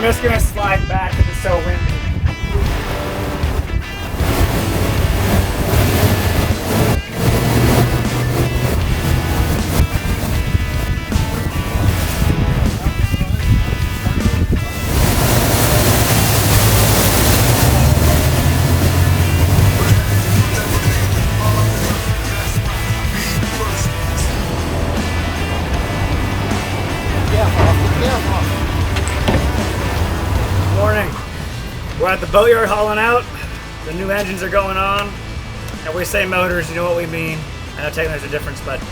I'm just gonna slide back because it's so windy. We're at the boatyard hauling out. The new engines are going on. And we say motors, you know what we mean. I know technically there's a difference, but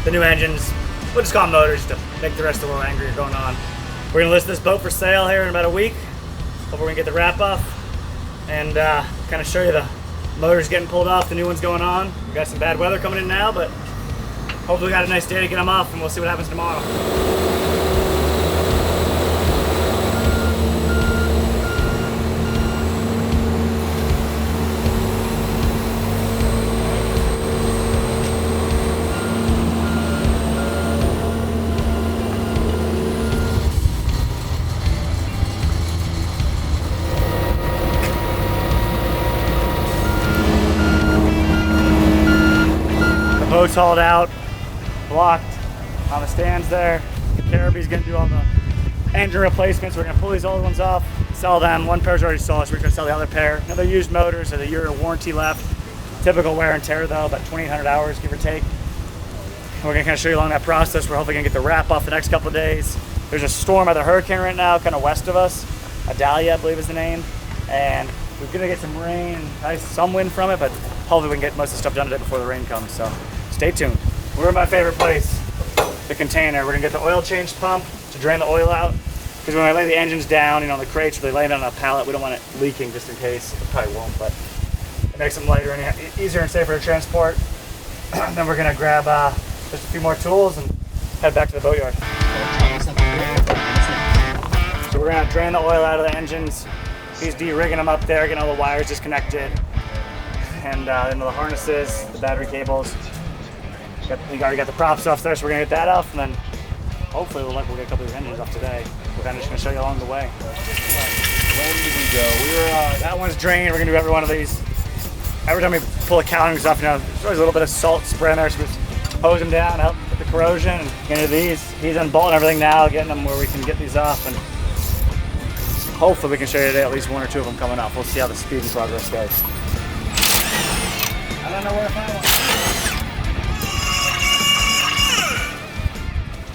the new engines, we'll just call them motors to make the rest of the world angry are going on. We're gonna list this boat for sale here in about a week. Hopefully we can get the wrap off and kind of show you the motors getting pulled off, the new ones going on. We got some bad weather coming in now, but hopefully we got a nice day to get them off and we'll see what happens tomorrow. Boat's hauled out, blocked on the stands there. Caribbean's gonna do all the engine replacements. We're gonna pull these old ones off, sell them. One pair's already sold, so we're gonna sell the other pair. Another used motors, so a year of warranty left. Typical wear and tear though, about 2,800 hours, give or take. We're gonna kind of show you along that process. We're hopefully gonna get the wrap off the next couple of days. There's a storm, either hurricane right now, kind of west of us. Adalia, I believe is the name. And we're gonna get some rain, nice some wind from it, but hopefully we can get most of the stuff done today before the rain comes, so stay tuned. We're in my favorite place, the container. We're gonna get the oil change pump to drain the oil out. Because when I lay the engines down, you know, the crates, they lay it on a pallet, we don't want it leaking just in case. It probably won't, but it makes them lighter and easier and safer to transport. Then we're gonna grab just a few more tools and head back to the boatyard. So we're gonna drain the oil out of the engines. He's de-rigging them up there, getting all the wires disconnected. And into the harnesses, the battery cables. We already got the props off there, so we're gonna get that off, and then hopefully we'll get a couple of these engines off today. We're kind of just gonna show you along the way. When did we go? That one's drained. We're gonna do every one of these. Every time we pull a cowling off, you know, there's always a little bit of salt spray in there, so we just hose them down, help with the corrosion, and get into these. He's unbolting everything now, getting them where we can get these off, and hopefully we can show you today at least one or two of them coming off. We'll see how the speed and progress goes. I don't know where to find one.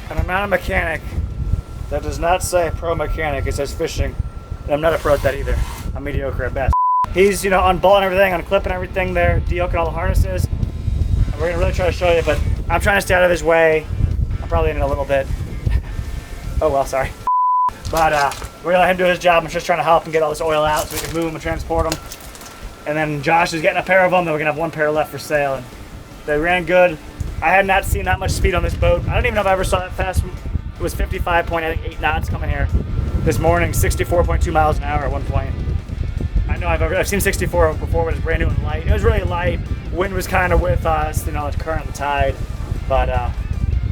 And I'm not a mechanic. That does not say pro mechanic, it says fishing. And I'm not a pro at that either. I'm mediocre at best. He's, you know, unbolting everything, unclipping everything there, de-yoking all the harnesses. And we're gonna really try to show you, but I'm trying to stay out of his way. I'm probably in it a little bit. Oh well, sorry. But we're gonna let him do his job. I'm just trying to help him get all this oil out so we can move them and transport them. And then Josh is getting a pair of them, then we're gonna have one pair left for sale. And they ran good. I had not seen that much speed on this boat. I don't even know if I ever saw that fast. It was 55.8 knots coming here this morning, 64.2 miles an hour at one point. I know I've seen 64 before, but it's brand new and light. It was really light. Wind was kind of with us, you know, the current and the tide, but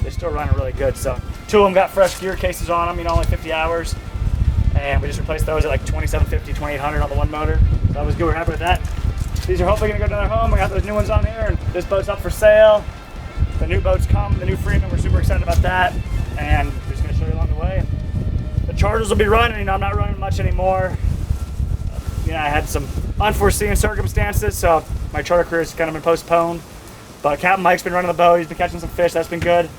they're still running really good. So two of them got fresh gear cases on them, you know, only 50 hours. And we just replaced those at like 2750, 2800 on the one motor. So that was good, we're happy with that. These are hopefully gonna go to their home. We got those new ones on here, and this boat's up for sale. The new boats come, the new Freeman, we're super excited about that. And we're just gonna show you along the way. The charters will be running, you know, I'm not running much anymore. You know, I had some unforeseen circumstances, so my charter career has kind of been postponed. But Captain Mike's been running the boat, he's been catching some fish, that's been good.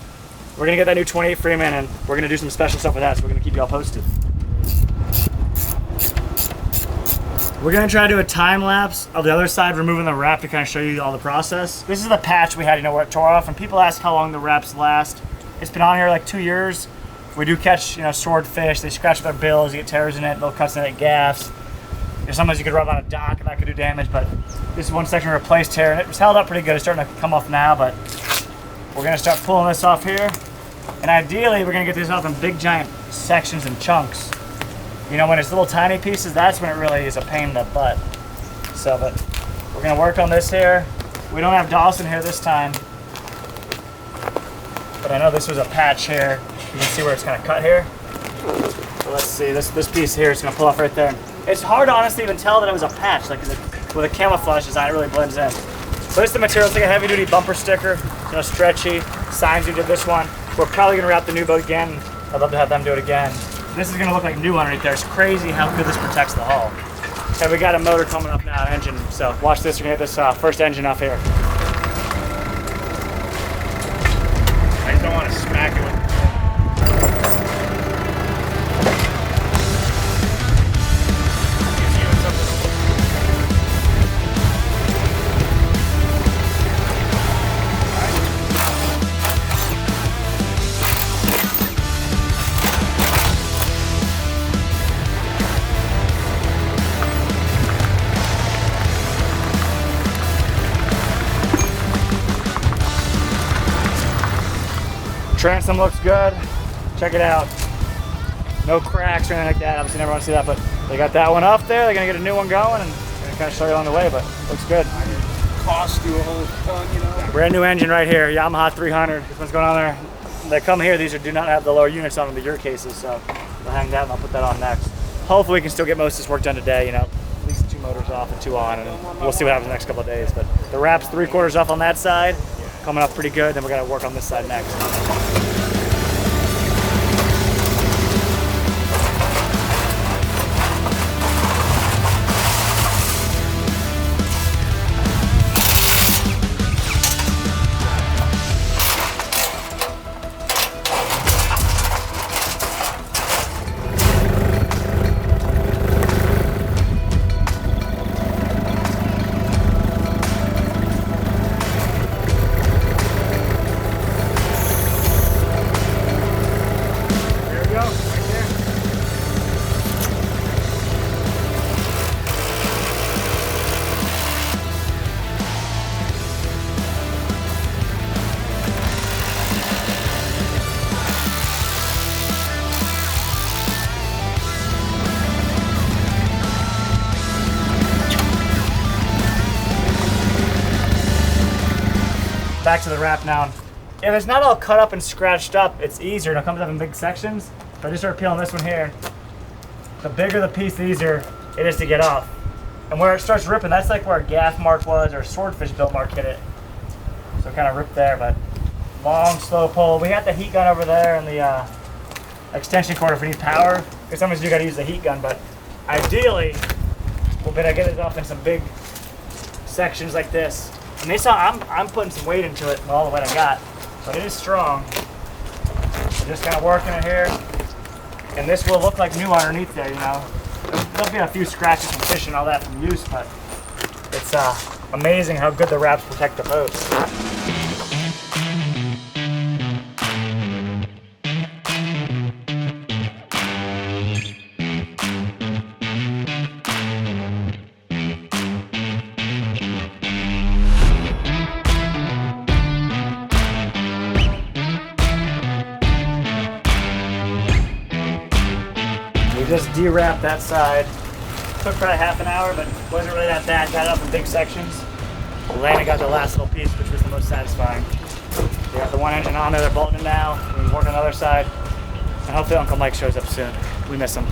We're gonna get that new 28 Freeman, and we're gonna do some special stuff with that, so we're gonna keep you all posted. We're gonna try to do a time lapse of the other side, removing the wrap to kind of show you all the process. This is the patch we had, you know, where it tore off, and people ask how long the wraps last. It's been on here like 2 years. We do catch, you know, swordfish, they scratch their bills, you get tears in it, little cuts in it, gaffs. Sometimes you could rub on a dock and that could do damage, but this is one section we replaced here, and it was held up pretty good. It's starting to come off now, but we're gonna start pulling this off here. And ideally, we're gonna get these off in big giant sections and chunks. You know, when it's little tiny pieces, that's when it really is a pain in the butt. So, but we're gonna work on this here. We don't have Dawson here this time, but I know this was a patch here. You can see where it's kind of cut here. So let's see, this piece here is gonna pull off right there. It's hard to honestly even tell that it was a patch, like with a camouflage design, it really blends in. So this is the material, it's like a heavy duty bumper sticker, you know, stretchy. Signs we did this one. We're probably gonna wrap the new boat again. I'd love to have them do it again. This is gonna look like new underneath there. It's crazy how good this protects the hull. Okay, we got a motor coming up now, an engine. So watch this, we're gonna get this first engine off here. I just don't want to smack it with. Transom looks good. Check it out. No cracks or anything like that. Obviously, never want to see that, but they got that one up there. They're gonna get a new one going, and I'm gonna kind of show you along the way. But looks good. Cost you a whole ton, you know. Brand new engine right here, Yamaha 300. This one's going on there. They come here. These do not have the lower units on them, the gear cases, so I'll hang that and I'll put that on next. Hopefully, we can still get most of this work done today. You know, at least 2 motors off and 2 on, and we'll see what happens the next couple of days. But the wrap's 3/4 off on that side, coming up pretty good. Then we're gonna work on this side next. Back to the wrap now. If it's not all cut up and scratched up, it's easier and it comes up in big sections. So I just start peeling this one here. The bigger the piece, the easier it is to get off. And where it starts ripping, that's like where a gaff mark was or a swordfish bill mark hit it. So it kind of ripped there, but long, slow pull. We had the heat gun over there and the extension cord if we need power. Because sometimes you gotta use the heat gun, but ideally, we'll better get it off in some big sections like this. And they saw I'm putting some weight into it, all the weight I got, but it is strong. I'm just kind of working it here, and this will look like new underneath there. You know, there'll be a few scratches from fish and all that from use, but it's amazing how good the wraps protect the boat. Just de-wrapped that side. Took probably half an hour, but wasn't really that bad. Got it up in big sections. Landon got the last little piece, which was the most satisfying. We got the one engine on there, they're bolting it now. We can work on the other side. And hopefully Uncle Mike shows up soon. We miss him.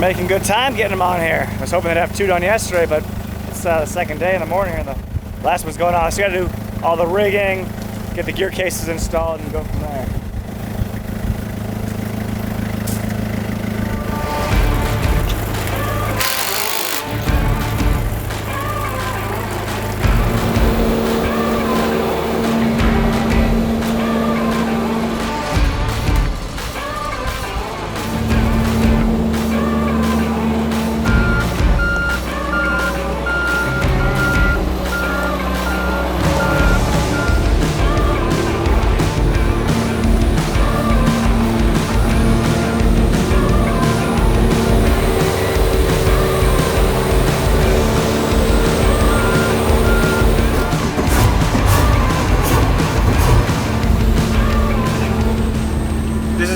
Making good time getting them on here. I was hoping they'd have 2 done yesterday, but it's it's the second day in the morning and the last one's going on. So we gotta do all the rigging, get the gear cases installed and go from there.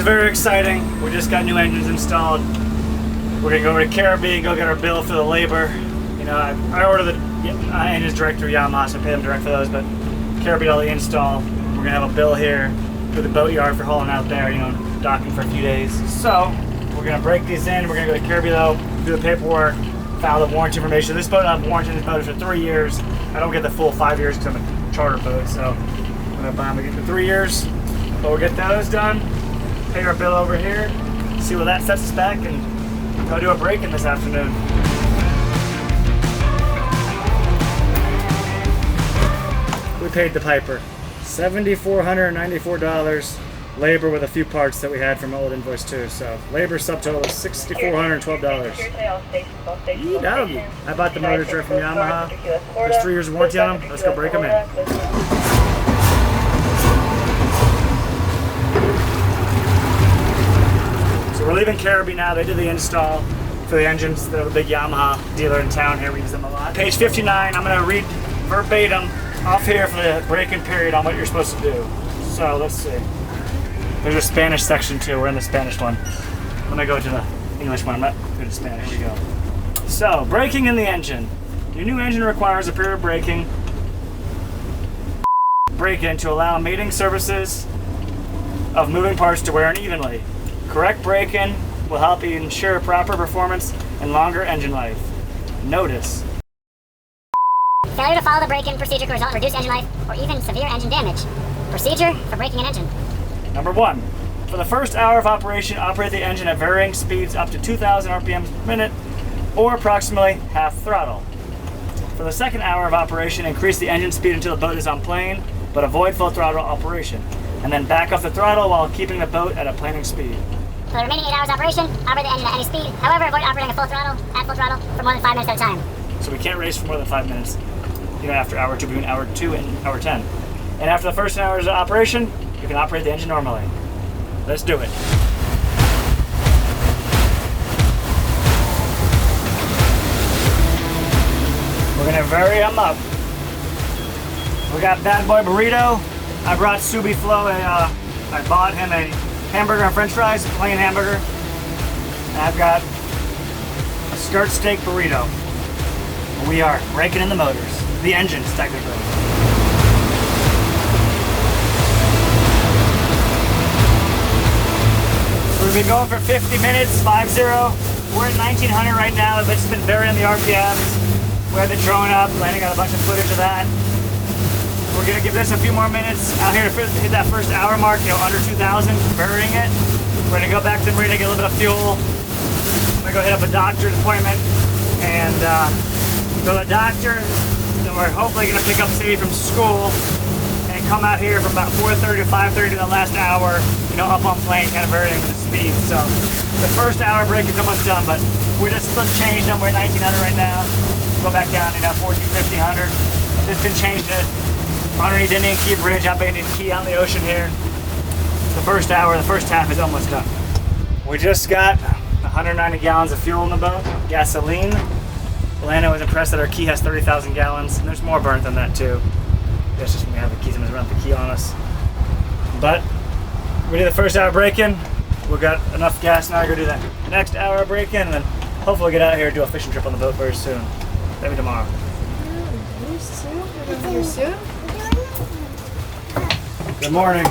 Very exciting. We just got new engines installed. We're gonna go over to Capt, go get our bill for the labor. You know, I ordered the engines direct through Yamaha, so I pay them direct for those, but Capt did all the install. We're gonna have a bill here to the boat yard for hauling out there, you know, docking for a few days. So we're gonna break these in. We're gonna go to Capt though, do the paperwork, file the warranty information. This boat I have warranty on this boat for 3 years. I don't get the full 5 years because I'm a charter boat, so I'm gonna buy them again for 3 years. But we'll get those done. Pay our bill over here, see what that sets us back, and go do a break-in this afternoon. We paid the piper $7,494, labor with a few parts that we had from my old invoice too. So labor subtotal is $6,412. Eee-doggy. I bought the motors direct from Yamaha. There's 3 years of warranty on them. Let's go break them in. We're leaving Capt now. They did the install for the engines. They're the big Yamaha dealer in town here. We use them a lot. Page 59, I'm going to read verbatim off here for the break-in period on what you're supposed to do. So let's see. There's a Spanish section too. We're in the Spanish one. Let me go to the English one. I'm not good at Spanish. Here we go. So, braking in the engine. Your new engine requires a period of braking. Break-in to allow mating services of moving parts to wear unevenly. Correct break-in will help you ensure proper performance and longer engine life. Notice. Failure to follow the break-in procedure can result in reduced engine life or even severe engine damage. Procedure for braking an engine. Number 1. For the first hour of operation, operate the engine at varying speeds up to 2,000 RPMs per minute or approximately half throttle. For the second hour of operation, increase the engine speed until the boat is on plane, but avoid full throttle operation. And then back off the throttle while keeping the boat at a planing speed. For the remaining 8 hours of operation, operate the engine at any speed. However, avoid operating at full throttle for more than 5 minutes at a time. So we can't race for more than 5 minutes, you know, after hour 2, between hour 2 and hour 10. And after the first hours of operation, you can operate the engine normally. Let's do it. We're gonna vary them up. We got Bad Boy Burrito. I brought Subi Flo I bought him a hamburger and french fries, plain hamburger. And I've got a skirt steak burrito. We are breaking in the motors. The engines, technically. We've been going for 50 minutes, 5-0. We're at 1900 right now. It's just been varying the RPMs. We had the drone up, landing got a bunch of footage of that. We're gonna give this a few more minutes out here to hit that first hour mark, you know, under 2,000, burying it. We're gonna go back to Marina, get a little bit of fuel. I'm gonna go hit up a doctor's appointment and go to the doctor. Then we're hopefully gonna pick up Sadie from school and come out here from about 4:30 to 5:30 to the last hour, you know, up on plane, kind of varying the speed. So the first hour break is almost done, but we're just still changed them. We're at 1900 right now. Go back down to 14, 1500. This been changed to underneath Indian Key Bridge, up Indian Key out in the ocean here. The first hour, the first half is almost done. We just got 190 gallons of fuel in the boat, gasoline. Lana was impressed that our key has 30,000 gallons, and there's more burnt than that too. That's just when we have the keys, somebody's around the key on us. But we did the first hour break-in. We've got enough gas now to go do that next hour break-in, and then hopefully we'll get out here and do a fishing trip on the boat very soon. Maybe tomorrow. Good morning.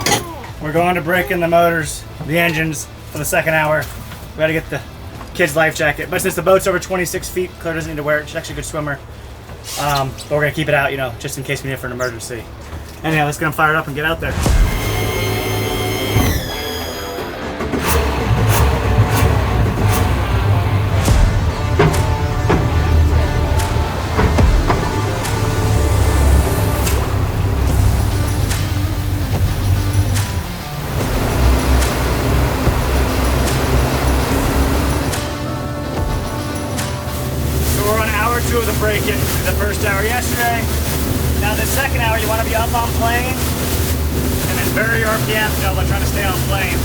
We're going to break in the motors, the engines, for the second hour. We gotta get the kid's life jacket. But since the boat's over 26 feet, Claire doesn't need to wear it. She's actually a good swimmer. But we're gonna keep it out, you know, just in case we need it for an emergency. Anyhow, let's get them fired up and get out there. Of the break-in, the first hour yesterday. Now the second hour, you want to be up on plane and then vary your RPM, you know, by trying to stay on plane.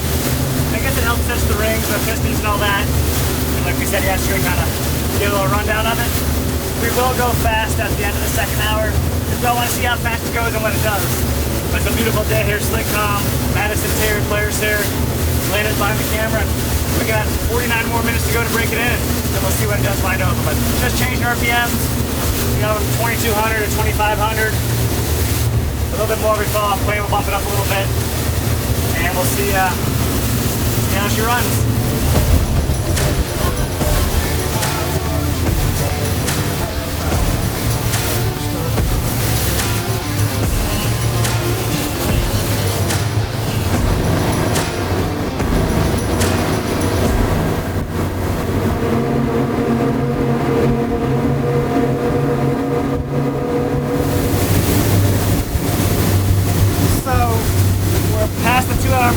I guess it helps test the rings, the pistons and all that. And like we said yesterday, kind of give a little rundown of it. We will go fast at the end of the second hour because we all want to see how fast it goes and what it does. But it's a beautiful day here, slick calm. Madison's here, Claire's here. Lena's behind the camera. We got 49 more minutes to go to break it in. Then we'll see what it does wide open. But just changing RPMs, you know, 2200 to 2500. A little bit more we fall off plane, we'll bump it up a little bit. And we'll see how she runs.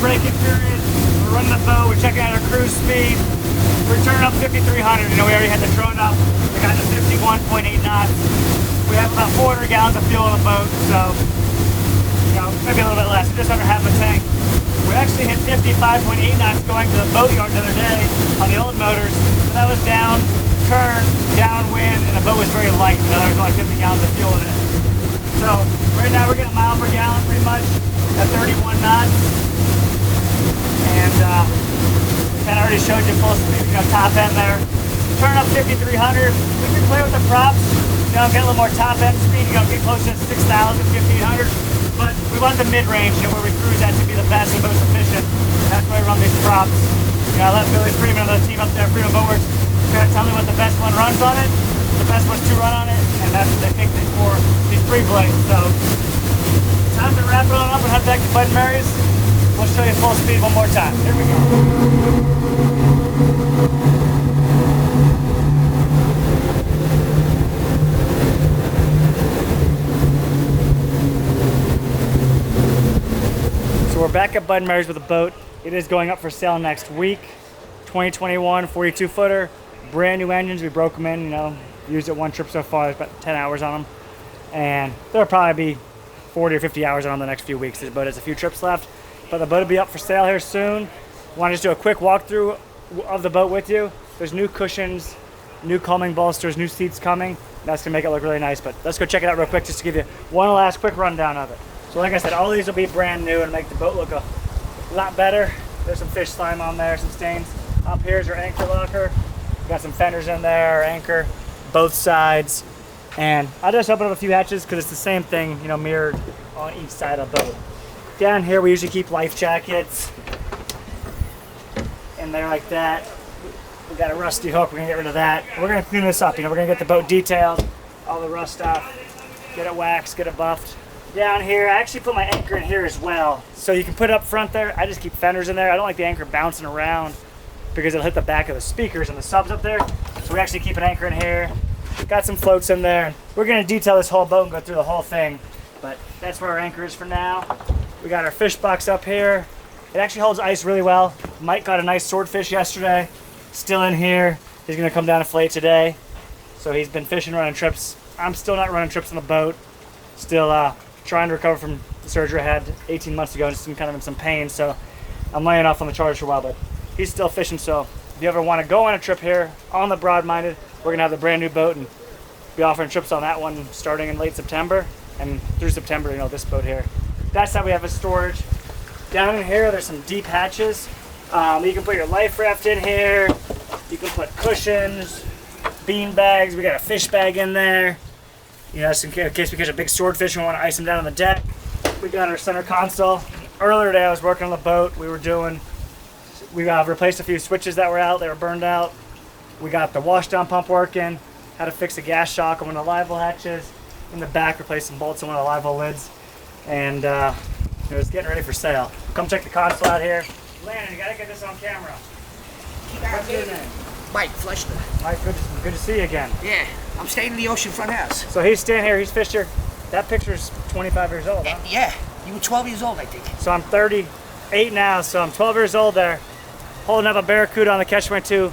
Break-in period. We're running the boat. We're checking out our cruise speed. We're turning up 5,300. You know, we already had the drone up. We got to 51.8 knots. We have about 400 gallons of fuel on the boat, so you know, maybe a little bit less. Just under half a tank. We actually hit 55.8 knots going to the boatyard the other day on the old motors. So that was down, turn, downwind, and the boat was very light. You know, there was only 50 gallons of fuel in it. So right now we're getting a mile per gallon pretty much at 31 knots. And kind of already showed you full speed, you know, top end there. Turn up 5,300. We can play with the props, you know, get a little more top end speed, you know, get closer to 6,000, 1,500. But we want the mid-range, you know, where we cruise at to be the best and most efficient. That's why we run these props. You know, I let Billy Freeman and the team up there, Freeman Boatworks, kind of tell me what the best one runs on it, the best ones to run on it, and that's what they picked for these 3 blades. So, time to wrap it on up and head back to Bud and Mary's. We'll show you full speed one more time. Here we go. So we're back at Bud and Mary's with a boat. It is going up for sale next week. 2021 42 footer, brand new engines. We broke them in, you know, used it one trip so far. There's about 10 hours on them. And there'll probably be 40 or 50 hours on them the next few weeks. This boat has a few trips left. But the boat will be up for sale here soon. Want to just do a quick walkthrough of the boat with you. There's new cushions, new calming bolsters, new seats coming. That's going to make it look really nice. But let's go check it out real quick just to give you one last quick rundown of it. So like I said, all these will be brand new and make the boat look a lot better. There's some fish slime on there, some stains. Up here is our anchor locker. We've got some fenders in there, our anchor, both sides. And I'll just open up a few hatches because it's the same thing, you know, mirrored on each side of the boat. Down here we usually keep life jackets in there like that. We got a rusty hook, we're gonna get rid of that. We're gonna clean this up, you know, we're gonna get the boat detailed, all the rust off, get it waxed, get it buffed. Down here, I actually put my anchor in here as well. So you can put it up front there. I just keep fenders in there. I don't like the anchor bouncing around because it'll hit the back of the speakers and the subs up there. So we actually keep an anchor in here. Got some floats in there. We're gonna detail this whole boat and go through the whole thing. But that's where our anchor is for now. We got our fish box up here. It actually holds ice really well. Mike got a nice swordfish yesterday. Still in here. He's gonna come down and fillet today. So he's been fishing, running trips. I'm still not running trips on the boat. Still trying to recover from the surgery I had 18 months ago and just kind of in some pain. So I'm laying off on the charge for a while, but he's still fishing. So if you ever want to go on a trip here on the Broad-Minded, we're gonna have the brand new boat and be offering trips on that one starting in late September and through September, you know, this boat here. That side we have a storage. Down in here, there's some deep hatches. You can put your life raft in here. You can put cushions, bean bags. We got a fish bag in there. You know, just in case we catch a big swordfish and we want to ice them down on the deck. We got our center console. Earlier today, I was working on the boat. We replaced a few switches that were out. They were burned out. We got the wash down pump working. how to fix a gas shock on one of the live well hatches. In the back, replace some bolts on one of the live well lids. And it was getting ready for sale. Come check the console out here. Landon, you gotta get this on camera. What's your name? Mike Fleshner. Mike, good to see you again. Yeah, I'm staying in the oceanfront house. So he's standing here, he's fished here. That picture's 25 years old, huh? Yeah, you were 12 years old, I think. So I'm 38 now, so I'm 12 years old there. Holding up a barracuda on the catch 22.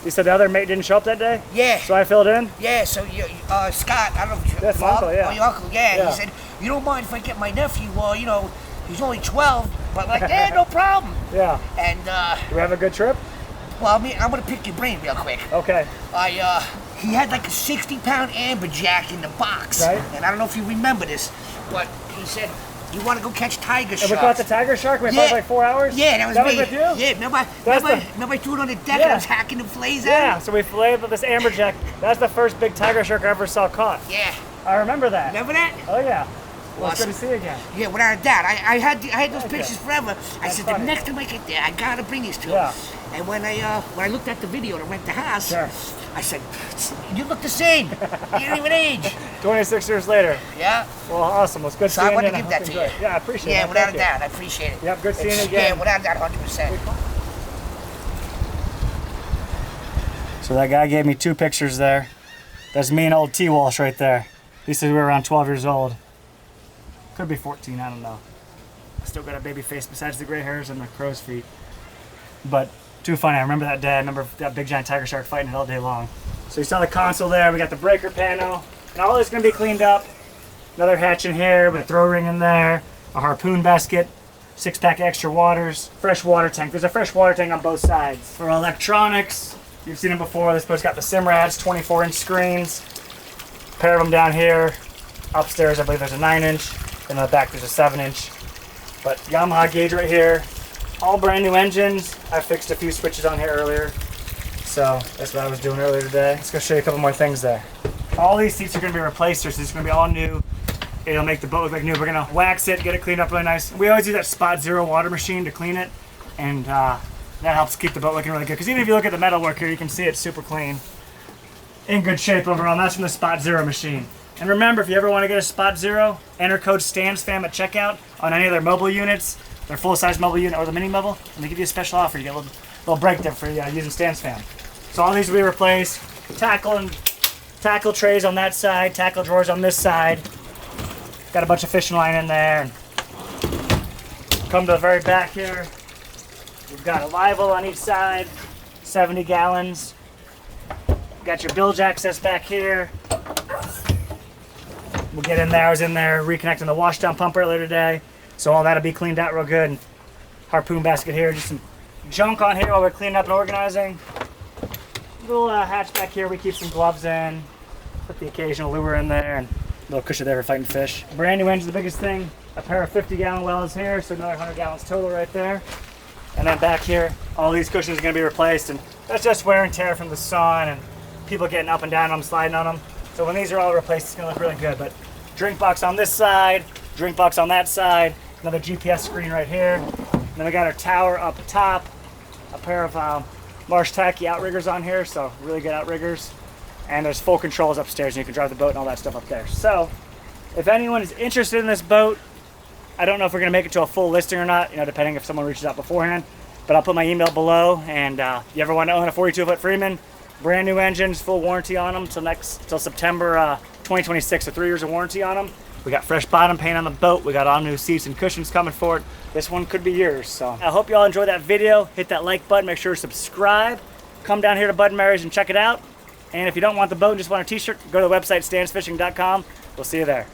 You said the other mate didn't show up that day? Yeah. So I filled in? Yeah, so Scott, I don't know if you... That's my uncle, yeah. Oh, your uncle, yeah. He said, you don't mind if I get my nephew, you know, he's only 12, but like, yeah, no problem. Yeah. And, do we have a good trip? Well, I mean, I'm gonna pick your brain real quick. Okay. He had like a 60-pound amberjack in the box. Right. And I don't know if you remember this, but he said, you want to go catch tiger sharks? And we caught the tiger shark? We caught like 4 hours? Yeah, that was me. with you? Yeah, remember I threw it on the deck and I was hacking the fillets out? Yeah, so we filleted with this amberjack. That's the first big tiger shark I ever saw caught. Yeah. I remember that. Remember that? Oh yeah. Well, it's Awesome. good to see you again. Yeah, without a doubt. I had those pictures forever. I That's said funny. the next time I get there, I gotta bring these to him. Yeah. And when I looked at the video to rent the house, Sure. I said, you look the same. You don't even age. 26 years later. Yeah. Well, awesome. Well, it's good So seeing I want you. to give that to you. Yeah, I appreciate it. Yeah, man. without Thank a you. doubt. I appreciate it. Yep, good seeing you again. Yeah, without a doubt, 100%. So that guy gave me 2 pictures there. That's me and old T. Walsh right there. He said we were around 12 years old. Could be 14, I don't know. I still got a baby face besides the gray hairs and the crow's feet. But too funny, I remember that day. I remember that big giant tiger shark fighting it all day long. So you saw the console there, we got the breaker panel. And all this is gonna be cleaned up. Another hatch in here with a throw ring in there, a harpoon basket, 6-pack extra waters, fresh water tank. There's a fresh water tank on both sides. For electronics, you've seen them before. This boat's got the Simrads, 24-inch screens. A pair of them down here. Upstairs, I believe there's a 9-inch. And in the back, there's a 7-inch. But Yamaha gauge right here. All brand new engines. I fixed a few switches on here earlier. So that's what I was doing earlier today. Let's go show you a couple more things there. All these seats are going to be replaced here, so it's going to be all new. It'll make the boat look like new. We're going to wax it, get it cleaned up really nice. We always use that Spot Zero water machine to clean it. And that helps keep the boat looking really good. Because even if you look at the metalwork here, you can see it's super clean. In good shape overall. And that's from the Spot Zero machine. And remember, if you ever want to get a Spot Zero, enter code StanzFam at checkout on any of their mobile units, their full-size mobile unit or the mini mobile, and they give you a special offer. You get a little break there for using StanzFam. So all these will be replaced. Tackle trays on that side, tackle drawers on this side. Got a bunch of fishing line in there. And come to the very back here. We've got a live well on each side, 70 gallons. Got your bilge access back here. We'll get in there. I was in there reconnecting the washdown pump earlier today. So all that'll be cleaned out real good. And harpoon basket here. Just some junk on here while we're cleaning up and organizing. Little hatch back here. We keep some gloves in. Put the occasional lure in there. And a little cushion there for fighting fish. Brand new engine, the biggest thing. A pair of 50-gallon wells here. So another 100 gallons total right there. And then back here, all these cushions are going to be replaced. And that's just wear and tear from the sun and people getting up and down on them, sliding on them. So when these are all replaced, it's going to look really good. But drink box on this side, drink box on that side, another GPS screen right here. And then we got our tower up top, a pair of Marsh Tacky outriggers on here, so really good outriggers. And there's full controls upstairs, and you can drive the boat and all that stuff up there. So if anyone is interested in this boat, I don't know if we're going to make it to a full listing or not, depending if someone reaches out beforehand. But I'll put my email below, and you ever want to own a 42-foot Freeman, brand new engines, full warranty on them till September 2026, so 3 years of warranty on them. We got fresh bottom paint on the boat. We got all new seats and cushions coming for it. This one could be yours. So I hope you all enjoyed that video. Hit that like button. Make sure to subscribe. Come down here to Bud & Mary's and check it out. And if you don't want the boat and just want a t-shirt, go to the website StanzFishing.com. We'll see you there.